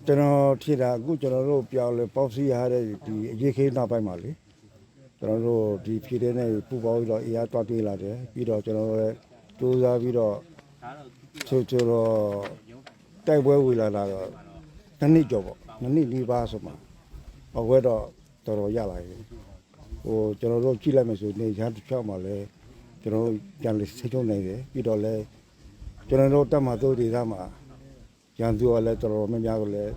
ကျွန်တော်ထည့်တာအခုကျွန်တော်တို့ပြောင်းလဲပေါ့စီရတဲ့ဒီအရေးခေးနောက်ပိုင်းမှာလေကျွန်တော်တို့ဒီဖြည့်တဲ့နဲ့ပူပေါင်းပြီးတော့အေးအားတွားတွေ့လာတယ်ပြီးတော့ကျွန်တော်တို့လည်းစူးစမ်းပြီးတော့ချိုးတော့တိုက်ပွဲဝေလာတာတော့နှစ်နှစ်ကျော်ပေါ့နှစ်နှစ်လေးပါဆိုမှဘဝတော့တော်တော်ရလာပြီဟိုကျွန်တော်တို့ကြည့်လိုက်မယ်ဆိုနေရတစ်ချောင်းမှာလဲကျွန်တော်တို့ပြန်လေစိတ်ထုံးနိုင်တယ်ပြီးတော့လဲကျွန်တော်တို့တက်မှသို့ဒေသမှာရန်သူကလည်းတော်တော်များများကိုလည်း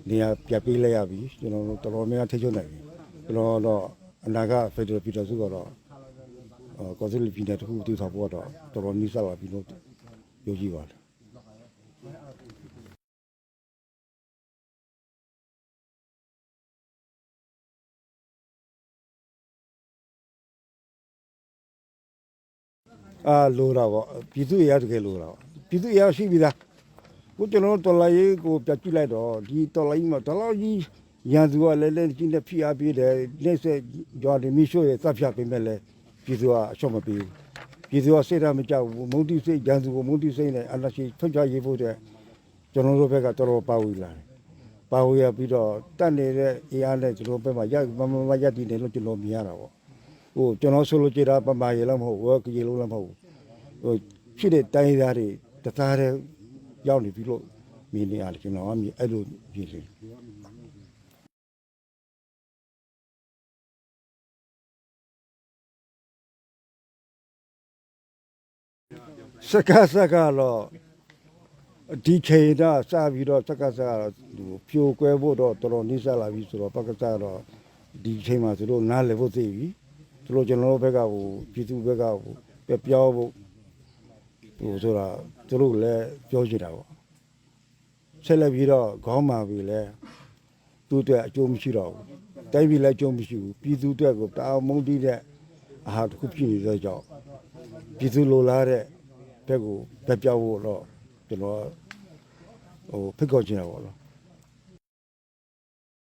နေရာပြပေးလိုက်ရပြီကျွန်တော်တို့တော်တော်များများထိချုံနိုင်ပြီကျွန်တော်တော့အနာဂတ်ဖက်ဒရယ်ပြည်တော်စုကတော့ကော်စလီပြည်နယ်တခုတည်ထောင်ဖို့တော့တော်တော်နီးစပ်လာပြီလို့ပြောကြည့်ပါတယ်လိုတာပေါ့ပြည်သူ့ရတကယ်လိုတာပေါ့ပြည်သူ့ရရှိပြီလားကိုကျွန်တော်တော်လိုက်ရေးကိုပြကြည့်လိုက်တော့ဒီတော်လိုက်မှာတော်လောက်ကြီးရန်သူကလည်းလည်းကြီးနဲ့ဖိအားပေးတယ်လက်ဆက်ကြွားတယ်မိရှို့ရဲ့တပ်ဖြတ်ပေးမဲ့လဲပြည်သူကအရှော့မပေးဘူးပြည်သူကစိတ်ဓာတ်မကြောက်ဘူးမုန်တိစိတ်ရန်သူကိုမုန်တိစိတ်နဲ့အလရှိထွက်ကြရေးဖို့တဲ့ကျွန်တော်တို့ဘက်ကတော်တော်ပါဝီလာတယ်ပါဝီရပြီးတော့တတ်နေတဲ့အေးအားနဲ့ကျွန်တော်ဘက်မှာမရတည်တယ်လို့ကျွန်တော်မြင်ရတာပေါ့ဟိုကျွန်တော်ဆိုလိုကြတာပမာရေလည်းမဟုတ်ဘူးကကြီးလုံးလည်းမဟုတ်ဘူးဟိုဖြစ်တဲ့တိုင်းသားတွေတသားတည်းရောက်နေပြီလို့မြင်နေရတယ်ကျွန်တော်အမြင်အဲ့လိုမြင်လေစကတော့ဒီချိန်တော့စပြီးတော့စကတော့ဖြိုကွဲဖို့တော့တော်တော်နှိစလာပြီဆိုတော့ပက္ကစတော့ဒီချိန်မှာသူတို့နားလည်ဖို့သိပြီသူတို့ကျွန်တော်တို့ဘက်ကဟိုပြည်သူဘက်ကဟိုပြောဖို့ဟိုဆိုတာသူတို့လည်းပြောချင်တာပေါ့ဆက်လက်ပြီးတော့ခေါင်းမာပြီလဲသူ့အတွက်အကျိုးမရှိတော့ဘူးတိုင်းပြည်လည်းအကျိုးမရှိဘူးပြည်သူအတွက်ကိုတာမုန်းတီးတဲ့အာဟာတစ်ခုဖြစ်နေတဲ့ကြောင့်ပြည်သူလိုလားတဲ့ဘက်ကိုပြောဖို့တော့ကျွန်တော်ဟိုဖိတ်ခေါ်ချင်တာပေါ့နော်